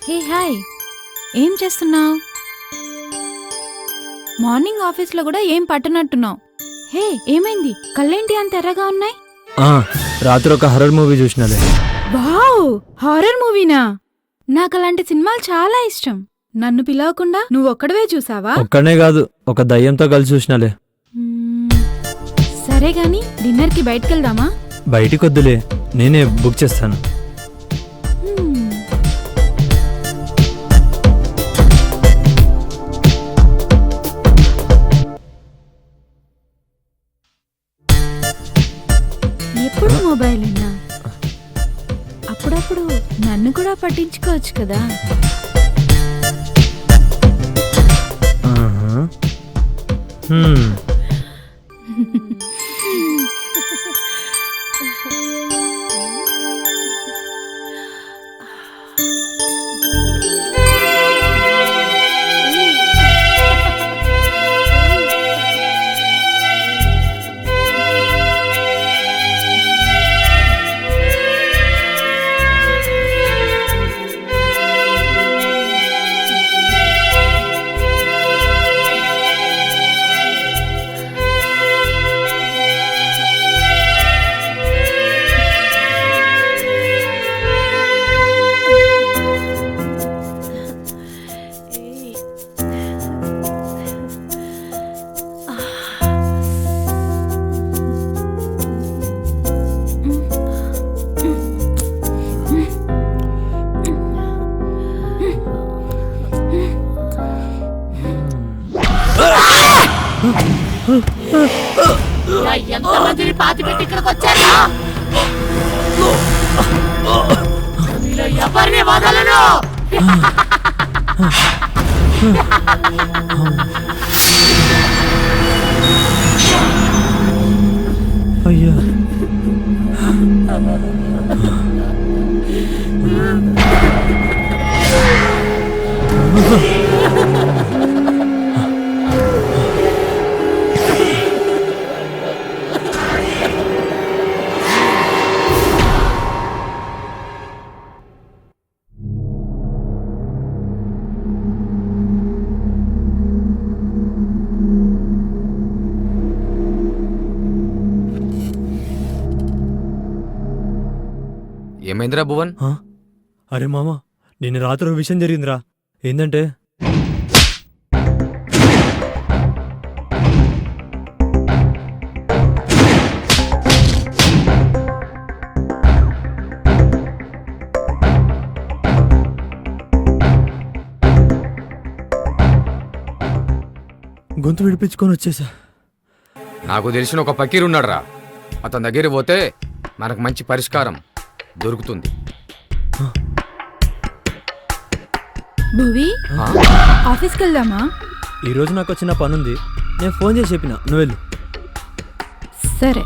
Hey hi, ఏం చేస్తున్నావు? Morning ఆఫీస్లో కూడా ఏం పట్టనట్టున్నావు. హే, ఏమైంది? కళ్ళేంటి అంత ఎర్రగా ఉన్నాయి? రాత్రి ఒక హర్రర్ మూవీ చూసినాలే. వావ్, హారర్ మూవీనా? నాకు అలాంటి సినిమాలు చాలా ఇష్టం. నన్ను పిలవకుండా నువ్వు ఒక్కడవే చూసావా? ఒక్కనే కాదు, ఒక దయ్యంతో కలిసి చూసినాలే. సరే గాని డిన్నర్కి బయటకెళ్దామా? బయటికి వద్దులే, నేనే బుక్ చేస్తాను. ఎప్పుడు మొబైలేనా? అప్పుడప్పుడు నన్ను కూడా పట్టించుకోవచ్చు కదా. ఎంతమందిని పాతి పెట్టి ఇక్కడికి వచ్చారా? ఎవరిని వదలను. అయ్యా, ఏమైందిరా భువన్? అరే మామ, నిన్న రాత్రి ఒక విషయం జరిగిందిరా. ఏంటంటే గొంతు విడిపించుకొని వచ్చేసా. నాకు తెలిసిన ఒక ఫకీర్ ఉన్నాడు రా, అతని దగ్గర పోతే మనకు మంచి పరిష్కారం దొరుకుతుంది. భువి, ఆఫీస్కి వెళ్దామా? ఈరోజు నాకు వచ్చిన పనుంది, నేను ఫోన్ చేసి చెప్పిన, నువ్వు వెళ్ళు. సరే.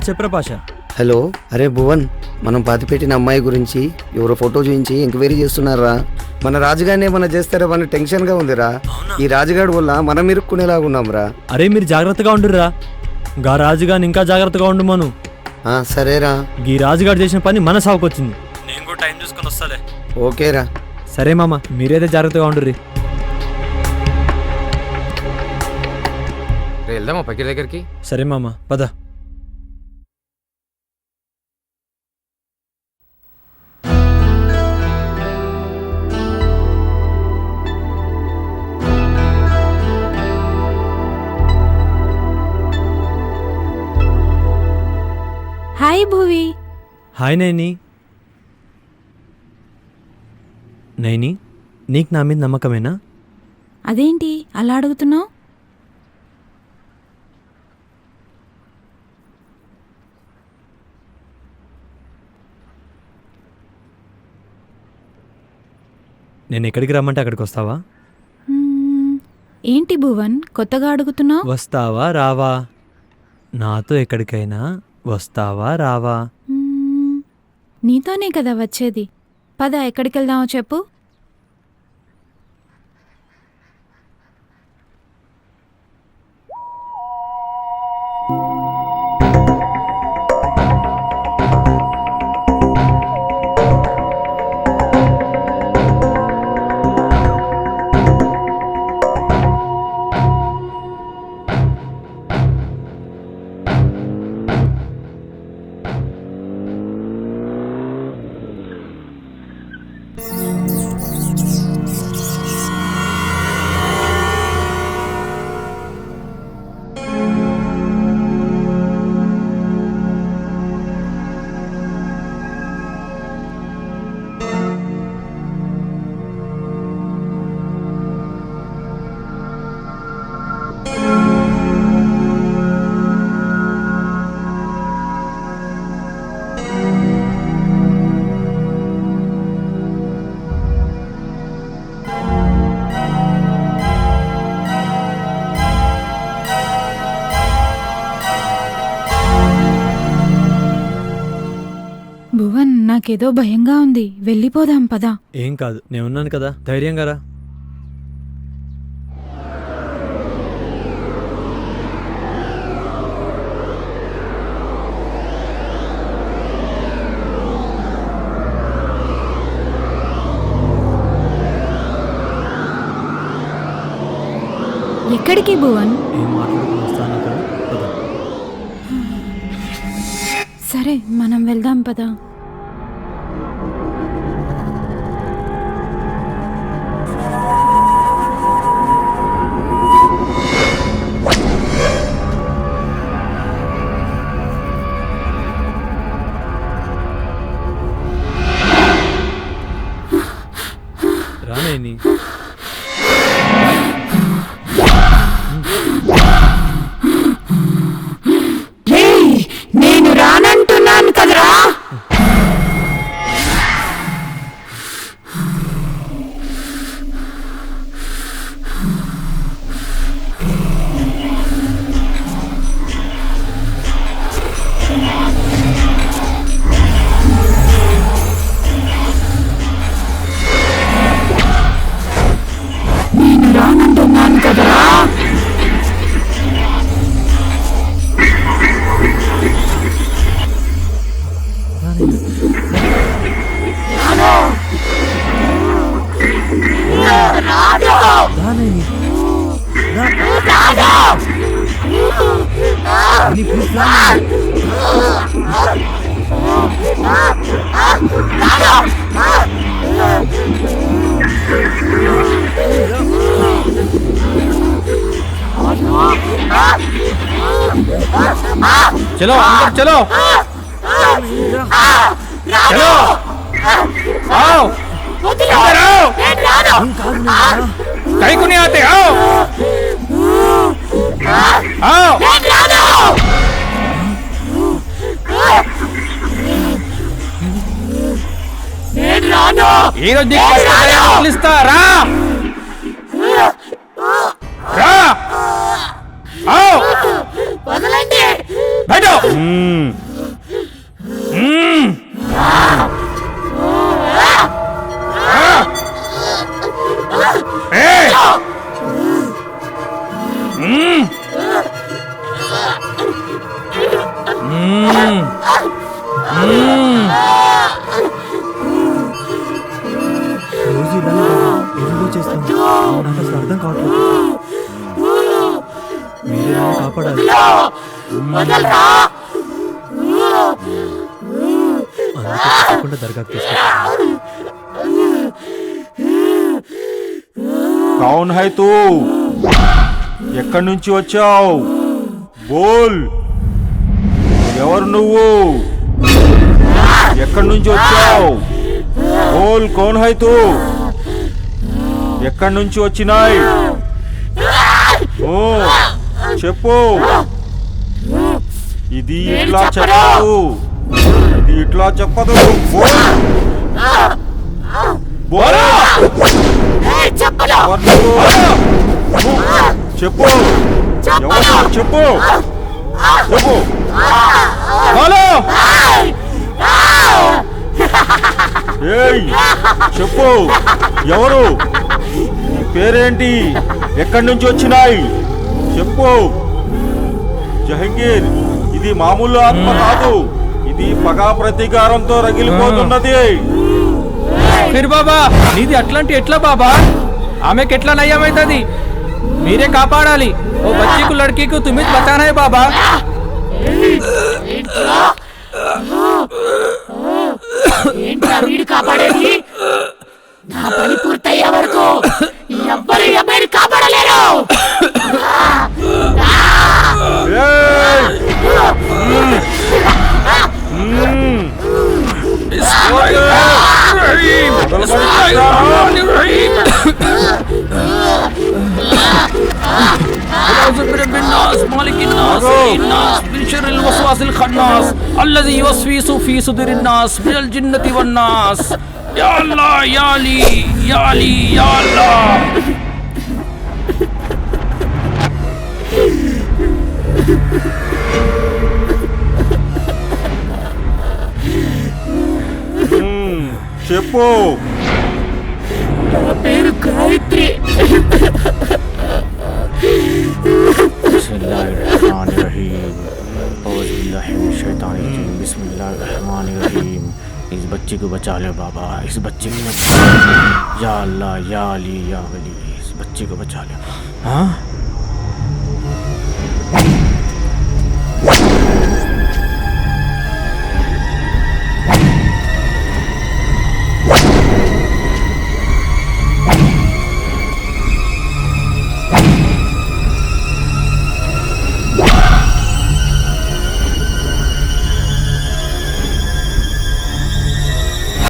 చెప్పరా పాష. హలో, అరే భువన్, మనం పాతిపెట్టిన అమ్మాయి గురించి ఎవరో ఫోటో చూపించి ఎంక్వైరీ చేస్తున్నారా? మన రాజుగారిని ఏమన్నా చేస్తారా మన టెన్షన్గా ఉందిరా. ఈ రాజుగాడి వల్ల మనం ఇరుక్కునేలాగా ఉన్నాంరా. అరే మీరు జాగ్రత్తగా ఉండుర్రా, గా రాజుగాని ఇంకా జాగ్రత్తగా ఉండు మను. సరేరా. ఈ రాజుగాడు చేసిన పని మన సాగుకొచ్చింది. నేను కూడా టైం చూసుకొని వస్తాలే. ఓకేరా. సరే మామ, మీరైతే జాగ్రత్తగా ఉండుర్రి. వెళ్దామా ఫకీర్ దగ్గరికి? సరే మామ, పద. హాయ్ భువి. హాయ్ నైని. నైని, నీకు నా మీద నమ్మకమేనా? అదేంటి అలా అడుగుతున్నావు? నేను ఎక్కడికి రమ్మంటే అక్కడికి వస్తావా? ఏంటి భువన్ కొత్తగా అడుగుతున్నావు? వస్తావా రావా? నాతో ఎక్కడికైనా వస్తావా రావా? నీతోనే కదా వచ్చేది. పద, ఎక్కడికి వెళ్దామో చెప్పు. భువన్ నాకేదో భయంగా ఉంది, వెళ్ళిపోదాం పదా. ఏం కాదు, నేనున్నాను కదా, ధైర్యంగా రా. ఎక్కడికి భువన్? ఏం మాట్లాడుకుని వస్తాను కదా, పద. సరే మనం వెళ్దాం పదా. రానేని నేను రానంటున్నాను కదరా. రానేని చలో అందరు చలో చలో आओ इधर आओ कहीं को नहीं आते आओ आओ ఈరోజు పిలుస్తా రా రా आओ వదలండి. बैठो రోజు ఇలా ఎందుకు చేస్తాను, నాకు అసలు అర్థం కావట్లేదు. మీరే నన్ను కాపాడాలి. వదలరా. అందుకే తప్పకుండా దర్గాకు తీసుకెళ్తాను. కౌన్ హై తూ? ఎక్కడి నుంచి వచ్చావు? బోల్. ఎవరు నువ్వు? ఎక్కడి నుంచి వచ్చావు? బోల్. కౌన్ హై తూ? ఎక్కడి నుంచి వచ్చినాయి? ఓ చెప్పు. ఇది ఇట్లా చెప్పదు, ఇది ఇట్లా చెప్పదు. బోల్. బోల్. ఎవరు నువ్వు? చెప్పు. ఎవరు? చెప్పు. చెప్పు. హలో. ఏయ్ చెప్పు. ఎవరు? నీ పేరేంటి? ఎక్కడి నుంచి వచ్చినాయి? చెప్పు. జహంగీర్, ఇది మామూలు ఆత్మ కాదు, ఇది పగా ప్రతీకారంతో రగిలిపోతున్నది. फिर బాబా నీది అట్లాంటి ఎట్లా బాబా? ఆమెకి ఎట్లా నయ్యమైతుంది? మీరే కాపాడాలి. ఓ బచ్చీకు లడ్కీకు తుమ్మిది బతానా హై బాబా. ఏంట్రా వీడు కాపాడేది? నా పని పూర్తయ్యే వరకు ఎవ్వరు ఈ అమ్మాయిని కాపాడలేరు. الذي يوسوس في صدور الناس من الجنة والناس. يا الله يا علي يا علي يا الله. చెప్పు. నా పేరు గాయత్రి. इस बच्चे को बचा ले बाबा, इस बच्चे को या अल्लाह या अली या वली, इस बच्चे को बचा ले. हाँ